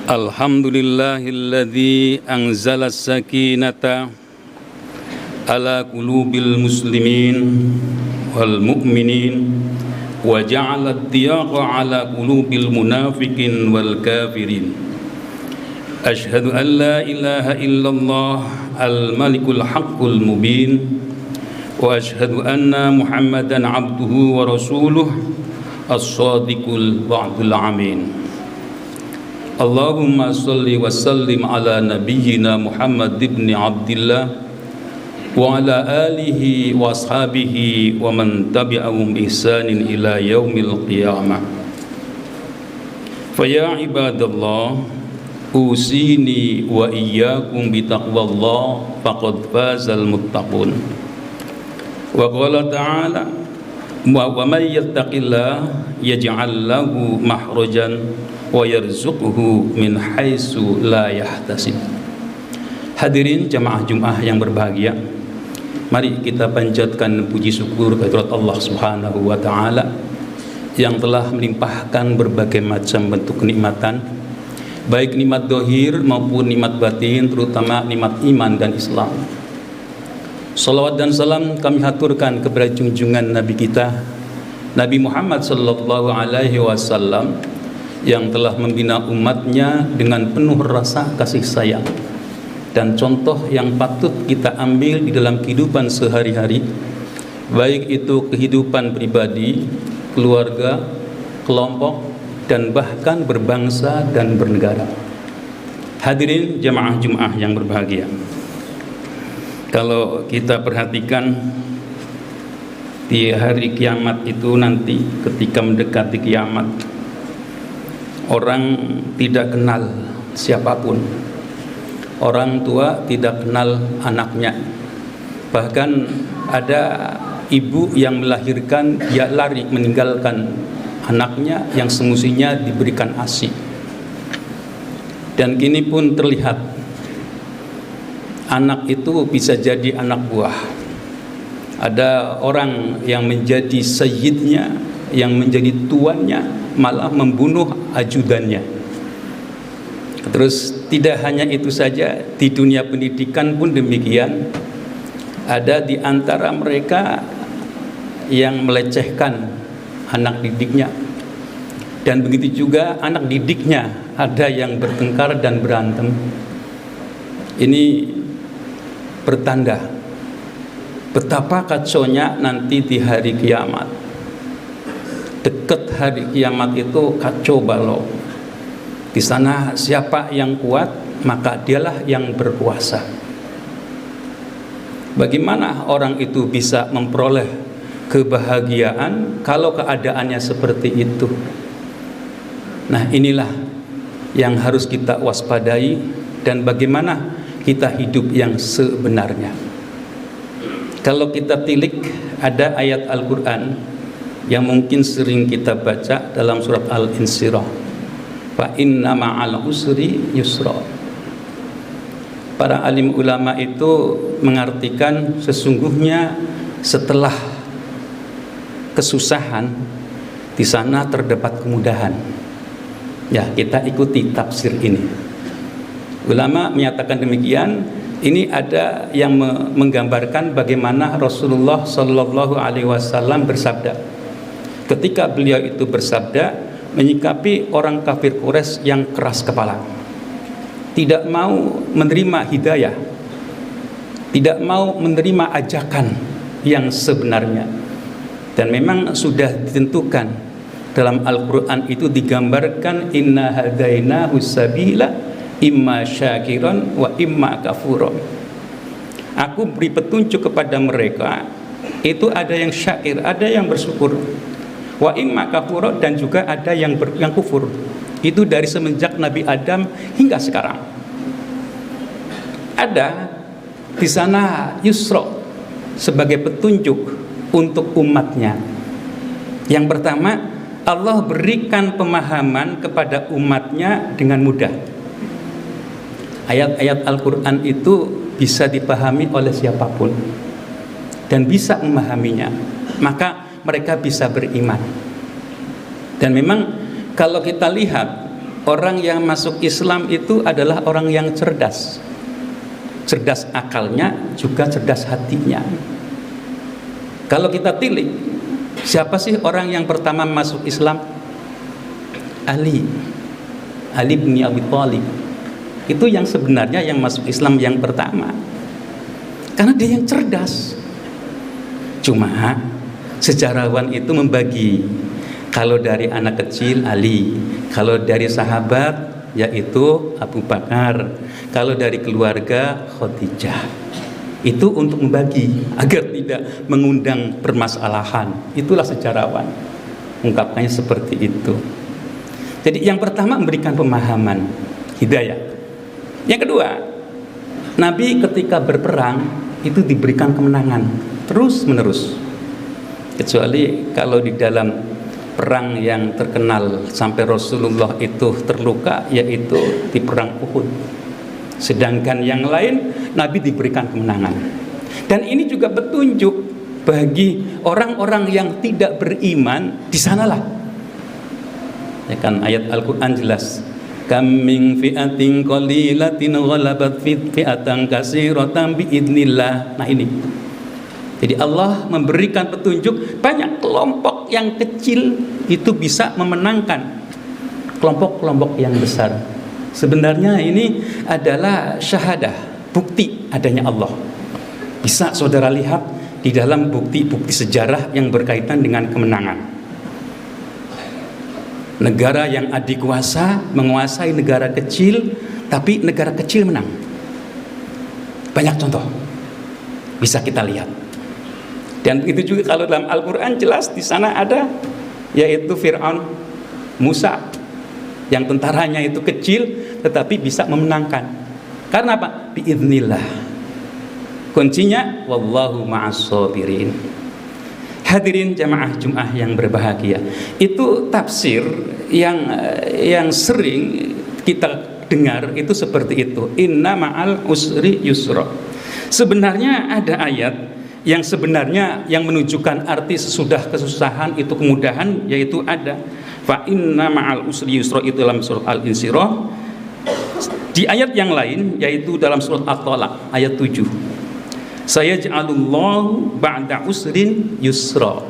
Alhamdulillahilladzi anzala sakinata ala qulubil muslimin wal mu'minin wa ja'ala ad-diyaqa ala qulubil munafiqin wal kafirin. Ashhadu an la ilaha illallah al-malikul haqqul mubin wa ashhadu anna Muhammadan abduhu wa rasuluh as-sadiqul wa'dul amin. Allahumma salli wa sallim ala nabiyyina Muhammad ibn Abdillah wa ala alihi wa ashabihi wa man tabi'ahum ihsanin ila yaumil qiyamah. Fa ya ibadallah, usini wa iyyakum bi taqwallah faqad fazal muttaqun. Wa qala ta'ala wa may yattaqillah yaj'al lahu mahrajan wa yarzuquhu min haitsu la yahtasib. Hadirin jamaah Jumat yang berbahagia, mari kita panjatkan puji syukur kehadirat Allah Subhanahu wa taala yang telah melimpahkan berbagai macam bentuk kenikmatan, baik nikmat dohir maupun nikmat batin, terutama nikmat iman dan Islam. Salawat dan salam kami haturkan kepada junjungan Nabi kita Nabi Muhammad sallallahu alaihi wasallam yang telah membina umatnya dengan penuh rasa kasih sayang dan contoh yang patut kita ambil di dalam kehidupan sehari-hari, baik itu kehidupan pribadi, keluarga, kelompok, dan bahkan berbangsa dan bernegara. Hadirin jamaah Jumat yang berbahagia, kalau kita perhatikan di hari kiamat itu nanti, ketika mendekati kiamat, orang tidak kenal siapapun. Orang tua tidak kenal anaknya. Bahkan ada ibu yang melahirkan, dia lari meninggalkan anaknya yang semestinya diberikan ASI. Dan kini pun terlihat anak itu bisa jadi anak buah. Ada orang yang menjadi sayyidnya, yang menjadi tuannya, malah membunuh ajudannya. Terus tidak hanya itu saja, di dunia pendidikan pun demikian. Ada di antara mereka yang melecehkan anak didiknya, dan begitu juga anak didiknya ada yang bertengkar dan berantem. Ini pertanda betapa kacaunya nanti di hari kiamat. Dekat hari kiamat itu kacau balau. Di sana siapa yang kuat, maka dialah yang berkuasa. Bagaimana orang itu bisa memperoleh kebahagiaan kalau keadaannya seperti itu? Nah, inilah yang harus kita waspadai, dan bagaimana kita hidup yang sebenarnya. Kalau kita tilik, ada ayat Al-Quran yang mungkin sering kita baca dalam surat Al-Insyirah, fa inna ma'al usri yusra. Para alim ulama itu mengartikan sesungguhnya setelah kesusahan di sana terdapat kemudahan. Ya, kita ikuti tafsir ini. Ulama menyatakan demikian. Ini ada yang menggambarkan bagaimana Rasulullah Shallallahu Alaihi Wasallam bersabda. Ketika beliau itu bersabda, menyikapi orang kafir Quraisy yang keras kepala, tidak mau menerima hidayah, tidak mau menerima ajakan yang sebenarnya. Dan memang sudah ditentukan dalam Al-Quran itu digambarkan, inna hadainahu sabila imma syakiran wa imma kafuran. Aku beri petunjuk kepada mereka, itu ada yang syakir, ada yang bersyukur, wa imma kafur, dan juga ada yang kufur. Itu dari semenjak Nabi Adam hingga sekarang. Ada di sana yusra sebagai petunjuk untuk umatnya. Yang pertama, Allah berikan pemahaman kepada umatnya dengan mudah. Ayat-ayat Al-Quran itu bisa dipahami oleh siapapun dan bisa memahaminya, maka mereka bisa beriman. Dan memang kalau kita lihat, orang yang masuk Islam itu adalah orang yang cerdas. Cerdas akalnya, juga cerdas hatinya. Kalau kita tilik, siapa sih orang yang pertama masuk Islam? Ali bin Abi Thalib. Itu yang sebenarnya yang masuk Islam yang pertama, karena dia yang cerdas. Cuma sejarawan itu membagi, kalau dari anak kecil Ali, kalau dari sahabat yaitu Abu Bakar, kalau dari keluarga Khadijah. Itu untuk membagi agar tidak mengundang permasalahan. Itulah sejarawan, ungkapannya seperti itu. Jadi yang pertama memberikan pemahaman, hidayah. Yang kedua, Nabi ketika berperang itu diberikan kemenangan terus menerus. Kecuali kalau di dalam perang yang terkenal sampai Rasulullah itu terluka, yaitu di perang Uhud. Sedangkan yang lain Nabi diberikan kemenangan. Dan ini juga petunjuk bagi orang-orang yang tidak beriman, di sanalah. Ya kan, ayat Al-Qur'an jelas. Kam min fi'atin qalilatin ghalabat fi'atan katsiratan biidznillah. Nah ini. Jadi Allah memberikan petunjuk, banyak kelompok yang kecil itu bisa memenangkan kelompok-kelompok yang besar. Sebenarnya ini adalah syahadah, bukti adanya Allah. Bisa saudara lihat di dalam bukti-bukti sejarah yang berkaitan dengan kemenangan. Negara yang adikuasa menguasai negara kecil, tapi negara kecil menang. Banyak contoh bisa kita lihat. Dan itu juga kalau dalam Al-Quran jelas di sana ada, yaitu Fir'aun, Musa, yang tentaranya itu kecil tetapi bisa memenangkan. Karena apa? Biidznillah. Kuncinya wallahu ma'as sabirin. Hadirin jamaah Jum'ah yang berbahagia, itu tafsir yang sering kita dengar itu seperti itu, inna ma'al usri yusra. Sebenarnya ada ayat yang sebenarnya yang menunjukkan arti sesudah kesusahan itu kemudahan, yaitu ada fa inna ma'al usri yusra itu dalam surat Al-Insyirah. Di ayat yang lain yaitu dalam surat At-Talaq ayat 7. Saya ja'alullahu ba'da usrin yusra.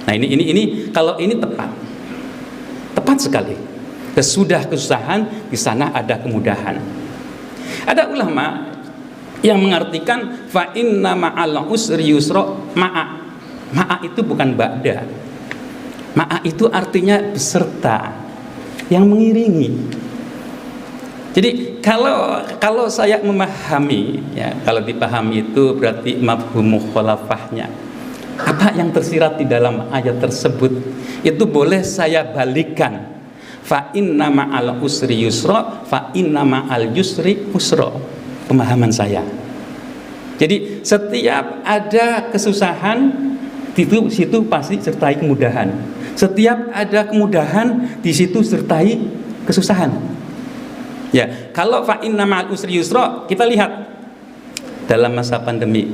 Nah ini kalau ini tepat sekali. Sesudah kesusahan di sana ada kemudahan. Ada ulama yang mengartikan fa inna ma'al usri yusra. Ma'a itu bukan ba'da. Ma'a itu artinya beserta, yang mengiringi. Jadi kalau saya memahami, ya, kalau dipahami itu berarti mafhum mukhalafahnya. Apa yang tersirat di dalam ayat tersebut itu boleh saya balikkan. Fa inna ma'al usri yusra, fa inna ma'al yusri usra. Pemahaman saya. Jadi setiap ada kesusahan di situ pasti sertai kemudahan. Setiap ada kemudahan di situ sertai kesusahan. Ya, kalau fa inna ma'al usri yusra, kita lihat dalam masa pandemi,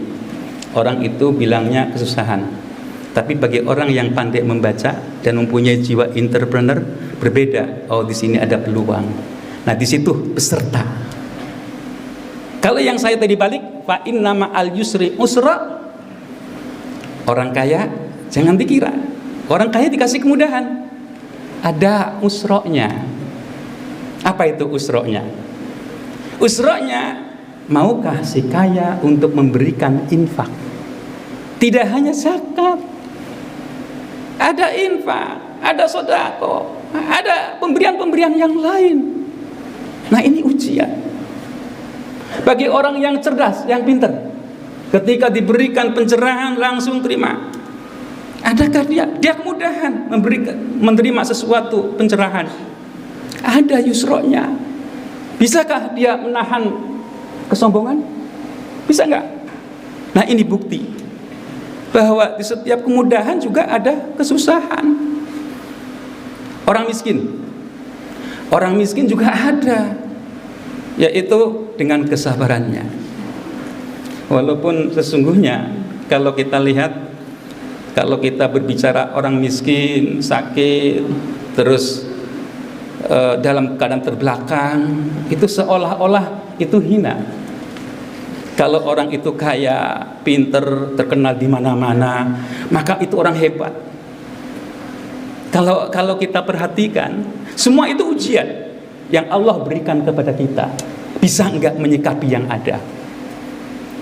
orang itu bilangnya kesusahan. Tapi bagi orang yang pandai membaca dan mempunyai jiwa entrepreneur berbeda. Oh, di sini ada peluang. Nah, di situ beserta. Kalau yang saya tadi balik, fa inna ma'al yusri usra. Orang kaya jangan dikira orang kaya dikasih kemudahan. Ada usronya. Apa itu usro'nya? Usro'nya, maukah si kaya untuk memberikan infak? Tidak hanya zakat, ada infak, ada sedekah, ada pemberian-pemberian yang lain. Nah ini ujian bagi orang yang cerdas, yang pintar. Ketika diberikan pencerahan langsung terima. Adakah dia kemudahan menerima sesuatu pencerahan? Ada yusro'nya. Bisakah dia menahan kesombongan? Bisa enggak? Nah ini bukti bahwa di setiap kemudahan juga ada kesusahan. Orang miskin juga ada. yaitu dengan kesabarannya. Walaupun sesungguhnya kalau kita lihat, kalau kita berbicara orang miskin, sakit, terus dalam keadaan terbelakang, itu seolah-olah itu hina. Kalau orang itu kaya, pinter, terkenal di mana-mana, maka itu orang hebat. Kalau kita perhatikan, semua itu ujian yang Allah berikan kepada kita. Bisa enggak menyikapi yang ada?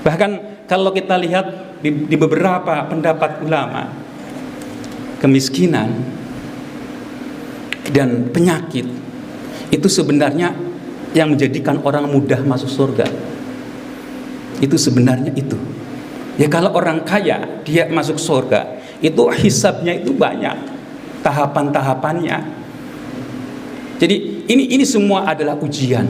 Bahkan kalau kita lihat di beberapa pendapat ulama, kemiskinan dan penyakit itu sebenarnya yang menjadikan orang mudah masuk surga. Itu sebenarnya itu. Ya kalau orang kaya dia masuk surga, itu hisabnya itu banyak, tahapan-tahapannya. Jadi ini semua adalah ujian.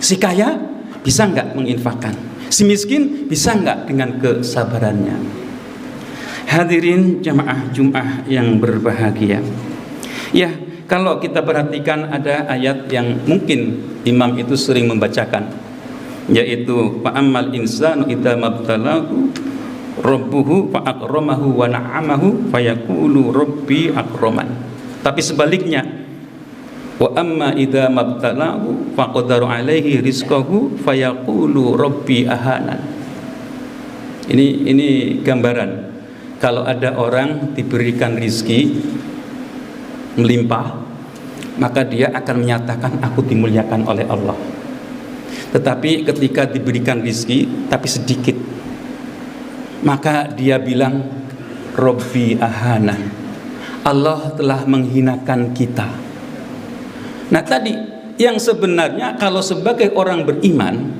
Si kaya bisa enggak menginfakkan? Si miskin bisa enggak dengan kesabarannya? Hadirin jamaah Jumat yang berbahagia. Ya, kalau kita perhatikan ada ayat yang mungkin imam itu sering membacakan, yaitu fa'ammal insanu idza mabtalahu rabbuhu fa'akramahu wa na'amahu fayaqulu rabbi akraman. Tapi sebaliknya, wa amma idza mabtalahu faqadara alaihi rizqahu fayaqulu rabbi ahanan. Ini gambaran kalau ada orang diberikan rizki melimpah, maka dia akan menyatakan aku dimuliakan oleh Allah. Tetapi ketika diberikan rizki tapi sedikit, maka dia bilang Robbi ahanan, Allah telah menghinakan kita. Nah tadi yang sebenarnya kalau sebagai orang beriman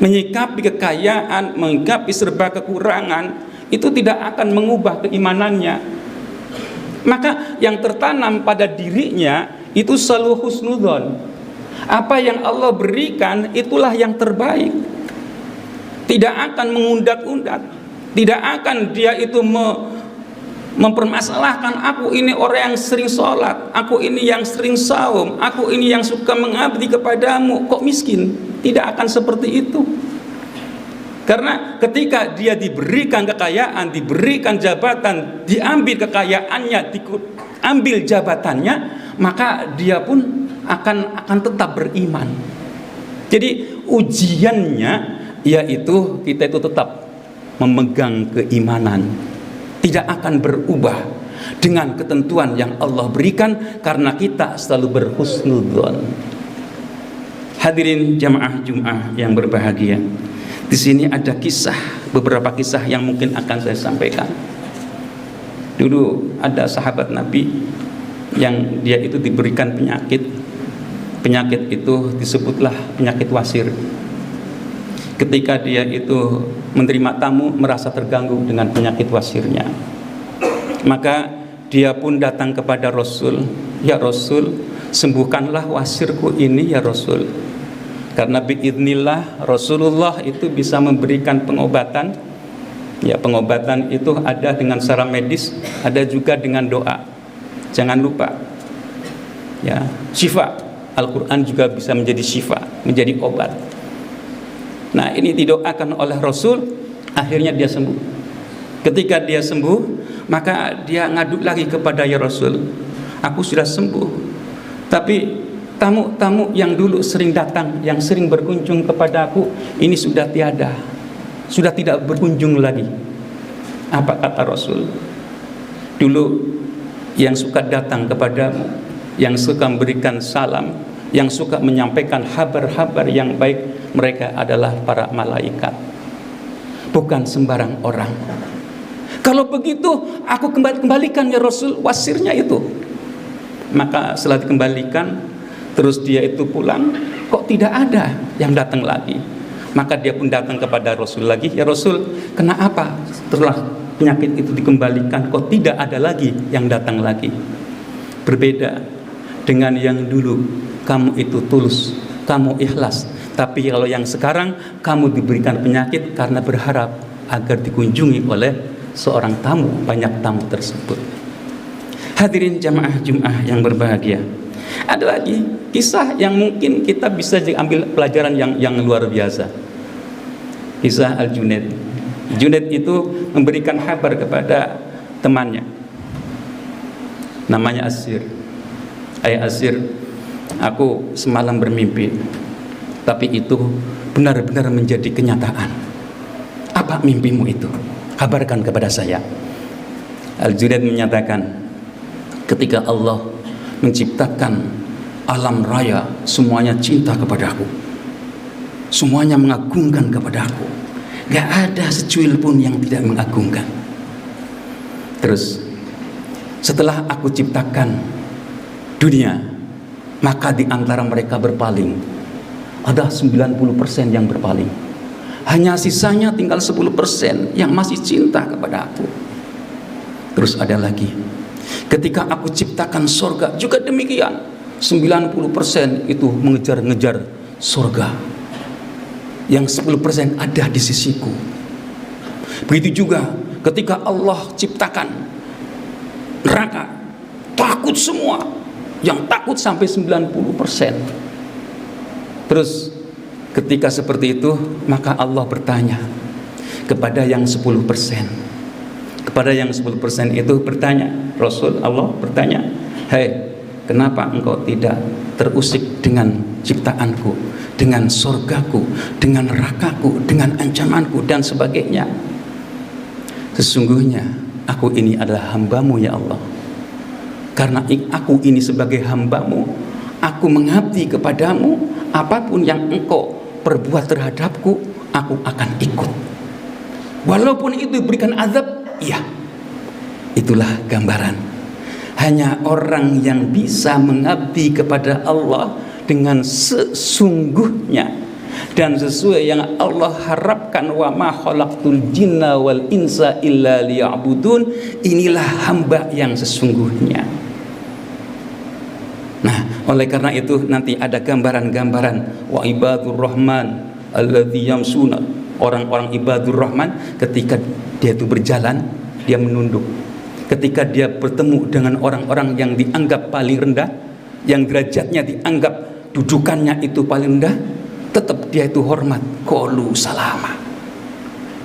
menyikapi kekayaan, menyikapi serba kekurangan, itu tidak akan mengubah keimanannya. Maka yang tertanam pada dirinya itu selalu husnudzon. Apa yang Allah berikan itulah yang terbaik. Tidak akan mengundat-undat, tidak akan dia itu mempermasalahkan aku ini orang yang sering sholat, aku ini yang sering saum, aku ini yang suka mengabdi kepadamu, kok miskin. Tidak akan seperti itu. Karena ketika dia diberikan kekayaan, diberikan jabatan, diambil kekayaannya, diambil jabatannya, maka dia pun akan tetap beriman. Jadi ujiannya yaitu kita itu tetap memegang keimanan, tidak akan berubah dengan ketentuan yang Allah berikan karena kita selalu berhusnudzon. Hadirin jamaah Jumat yang berbahagia, di sini ada beberapa kisah yang mungkin akan saya sampaikan. Dulu ada sahabat Nabi yang dia itu diberikan penyakit. Penyakit itu disebutlah penyakit wasir. Ketika dia itu menerima tamu merasa terganggu dengan penyakit wasirnya, maka dia pun datang kepada Rasul. Ya Rasul, sembuhkanlah wasirku ini ya Rasul. Karena biidznillah Rasulullah itu bisa memberikan pengobatan. Ya, pengobatan itu ada dengan secara medis, ada juga dengan doa. Jangan lupa. Ya, syifa. Al-Quran juga bisa menjadi syifa, menjadi obat. Nah, ini didoakan oleh Rasul, akhirnya dia sembuh. Ketika dia sembuh, maka dia ngadu lagi kepada ya Rasul, aku sudah sembuh, tapi tamu-tamu yang dulu sering datang, yang sering berkunjung kepada aku, ini sudah tiada, sudah tidak berkunjung lagi. Apa kata Rasul? Dulu yang suka datang kepadamu, yang suka memberikan salam, yang suka menyampaikan kabar-kabar yang baik, mereka adalah para malaikat, bukan sembarang orang. Kalau begitu aku kembalikan ya Rasul wasirnya itu. Maka setelah dikembalikan, terus dia itu pulang, kok tidak ada yang datang lagi. Maka dia pun datang kepada Rasul lagi, ya Rasul, kenapa setelah penyakit itu dikembalikan kok tidak ada lagi yang datang lagi? Berbeda dengan yang dulu, kamu itu tulus, kamu ikhlas. Tapi kalau yang sekarang, kamu diberikan penyakit karena berharap agar dikunjungi oleh seorang tamu, banyak tamu tersebut. Hadirin jamaah Jum'ah yang berbahagia, ada lagi kisah yang mungkin kita bisa ambil pelajaran yang luar biasa. Kisah Al-Junaid. Junaid itu memberikan kabar kepada temannya, namanya Asir. Asir, aku semalam bermimpi, tapi itu benar-benar menjadi kenyataan. Apa mimpimu itu? Kabarkan kepada saya. Al-Junaid menyatakan, ketika Allah menciptakan alam raya, semuanya cinta kepadaku, semuanya mengagungkan kepadaku, gak ada secuil pun yang tidak mengagungkan. Terus setelah aku ciptakan dunia, maka di antara mereka berpaling, ada 90% yang berpaling, hanya sisanya tinggal 10% yang masih cinta kepada aku. Terus ada lagi, ketika aku ciptakan surga juga demikian, 90% itu mengejar-ngejar surga, yang 10% ada di sisiku. Begitu juga ketika Allah ciptakan neraka, takut semua, yang takut sampai 90%. Terus ketika seperti itu, maka Allah bertanya kepada yang 10%. Kepada yang 10% itu bertanya, Rasul Allah bertanya, "Hei, kenapa engkau tidak terusik dengan ciptaanku, dengan surgaku, dengan nerakaku, dengan ancamanku dan sebagainya? Sesungguhnya aku ini adalah hambamu ya Allah. Karena aku ini sebagai hambamu, aku mengabdi kepadamu, apapun yang engkau perbuat terhadapku, aku akan ikut. Walaupun itu berikan azab, iya." Itulah gambaran. Hanya orang yang bisa mengabdi kepada Allah dengan sesungguhnya dan sesuai yang Allah harapkan, wa ma khalaqtul jinna wal insa illa liya'budun, inilah hamba yang sesungguhnya. Nah, oleh karena itu nanti ada gambaran-gambaran wa ibadur rahman alladzi yamsuna, orang-orang ibadur rahman ketika dia itu berjalan, dia menunduk. Ketika dia bertemu dengan orang-orang yang dianggap paling rendah, yang derajatnya dianggap dudukannya itu paling rendah, tetap dia itu hormat, qalu salama.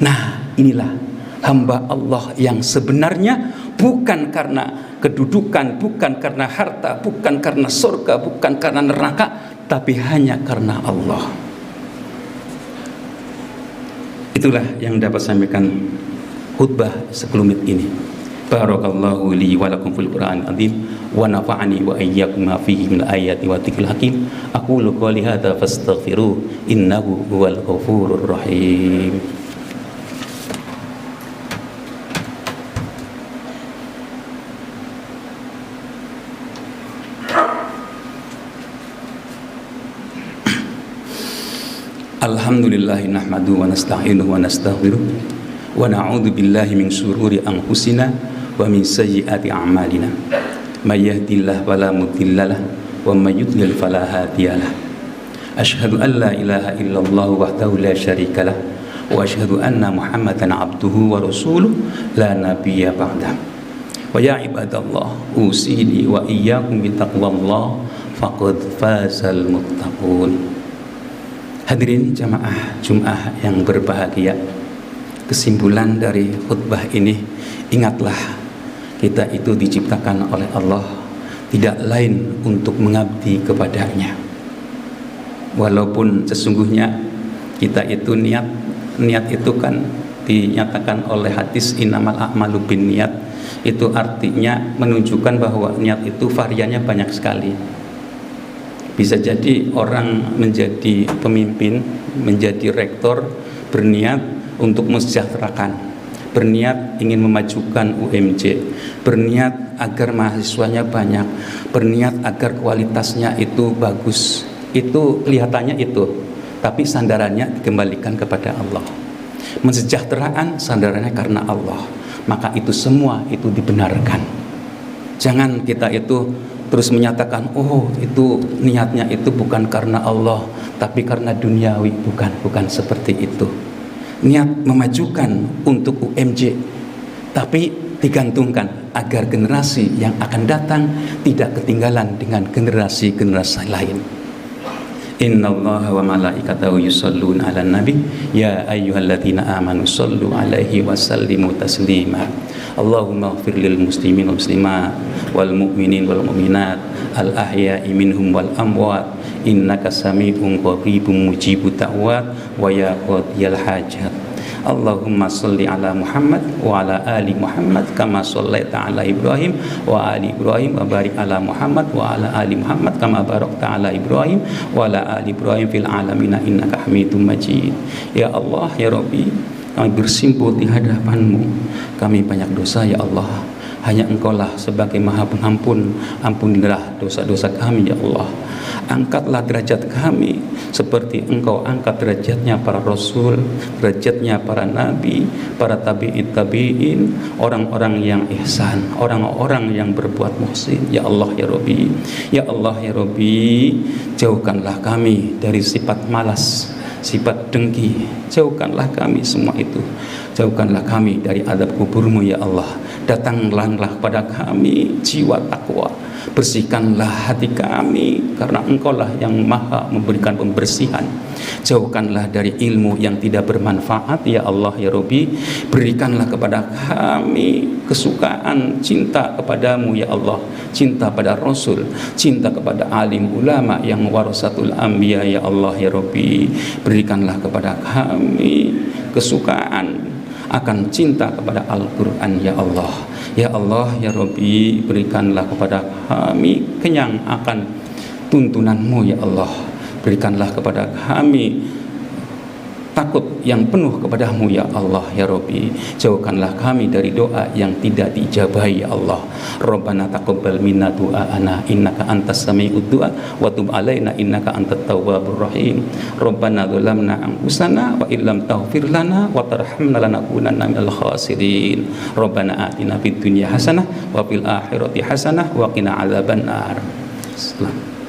Nah, inilah hamba Allah yang sebenarnya, bukan karena kedudukan, bukan karena harta, bukan karena surga, bukan karena neraka, tapi hanya karena Allah. Itulah yang dapat saya sampaikan khutbah sekelumit ini. Barakallahu li wa lakum fil Qur'an azim wa nafa'ani wa iyyakum ma fihi min ayati wa dzikril hakim. Aqulu qouli hadza fastaghfiru innahu huwal ghafurur rahim. Alhamdulillahi nahmaduhu wa nasta'inuhu wa nastaghfiruh wa na'udzu billahi min syururi anfusina wa min sayyiati a'malina. May yahdihillahu fala mudhillalah wa may yudlil fala hadiyalah. Asyhadu an la ilaha illallah wahdahu la syarikalah wa asyhadu anna Muhammadan abduhu wa rasuluh la nabiyya ba'dah. Wa ya ibadallah, usini wa iyyakum bi taqwallah faqad fazal muttaqun. Hadirin jamaah Jum'ah yang berbahagia, kesimpulan dari khutbah ini, ingatlah kita itu diciptakan oleh Allah tidak lain untuk mengabdi kepadanya. Walaupun sesungguhnya kita itu niat itu kan dinyatakan oleh hadis innamal a'malu binniyat, itu artinya menunjukkan bahwa niat itu variannya banyak sekali. Bisa jadi orang menjadi pemimpin, menjadi rektor, berniat untuk mensejahterakan, berniat ingin memajukan UMJ, berniat agar mahasiswanya banyak, berniat agar kualitasnya itu bagus. Itu kelihatannya itu, tapi sandarannya dikembalikan kepada Allah. Mensejahteraan sandarannya karena Allah, maka itu semua itu dibenarkan. Jangan kita itu terus menyatakan, oh itu niatnya itu bukan karena Allah, tapi karena duniawi. Bukan seperti itu. Niat memajukan untuk UMJ, tapi digantungkan agar generasi yang akan datang tidak ketinggalan dengan generasi-generasi lain. Innallaha wa malaikatahu yusholluna 'alan nabi ya ayyuhalladzina amanu shollu 'alaihi wa sallimu taslima. Allahumma ighfir lil muslimin wal muslimat wal mu'minin wal mu'minat al ahya'i minhum wal amwat innaka sami'un qaribun mujibut da'wat wa ya qadiyal hajat. Allahumma sholli ala Muhammad wa ala ali Muhammad kama shallaita ala Ibrahim wa ali Ibrahim wa barik ala Muhammad wa ala ali Muhammad kama barakta ala Ibrahim wa ala ali Ibrahim fil alamin innaka Hamidum Majid. Ya Allah ya Rabbi, kami bersimpuh di hadapan-Mu. Kami banyak dosa ya Allah. Hanya Engkaulah sebagai Maha Pengampun. Ampunilah dosa-dosa kami ya Allah. Angkatlah derajat kami seperti Engkau angkat derajatnya para Rasul, derajatnya para Nabi, para tabi'in, orang-orang yang ihsan, orang-orang yang berbuat muhsin. Ya Allah ya Rabbi, ya Allah ya Rabbi, jauhkanlah kami dari sifat malas, sifat dengki. Jauhkanlah kami semua itu. Jauhkanlah kami dari adab kubur-Mu ya Allah. Datanglah pada kami jiwa takwa. Bersihkanlah hati kami karena Engkaulah yang maha memberikan pembersihan. Jauhkanlah dari ilmu yang tidak bermanfaat ya Allah ya Rabbi. Berikanlah kepada kami kesukaan cinta kepadamu ya Allah, cinta pada Rasul, cinta kepada alim ulama yang warasatul anbiya ya Allah ya Rabbi. Berikanlah kepada kami kesukaan akan cinta kepada Al-Quran ya Allah. Ya Allah ya Rabbi, berikanlah kepada kami kenyang akan tuntunan-Mu ya Allah. Berikanlah kepada kami takut yang penuh kepadamu ya Allah ya Rabbi. Jauhkanlah kami dari doa yang tidak diijabahi ya Allah. Rabbana taqabbal minna du'aana innaka antas sami'ud du'a wa tub alaina innaka antat tawwabur rahim. Rabbana dzalamna anfusana wa illam taghfir lana wa tarhamna lanakunanna minal khasirin. Rabbana atina fid dunya hasanah wa fil akhirati hasanah wa qina adzabannar. Salam.